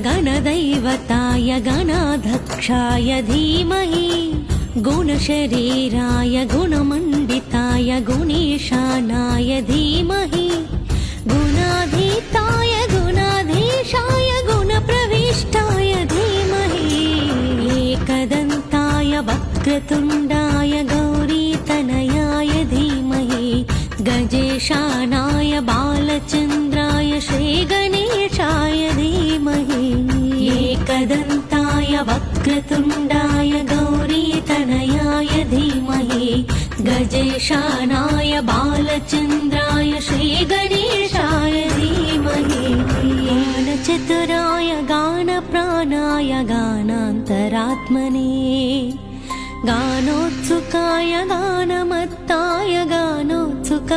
गणदैवताय गणाध्यक्षाय धीमहि गुणशरीराय गुणमण्डिताय गुणेशानाय धीमहि गुणाधीताय गुणाधीशाय गुणप्रविष्टाय धीमहि एकदन्ताय वक्रतुण्डाय गौरीतनयाय धीमहि गजेशानाय बालचन्द्राय श्रीगणेशाय धीमहि एकदन्ताय वक्रतुण्डाय गौरीतनयाय धीमहि गजेशानाय बालचन्द्राय श्रीगणेशाय धीमहि गानचतुराय गानप्राणाय गानान्तरात्मने गानोत्सुकाय गानमत्ताय गानोत्सुक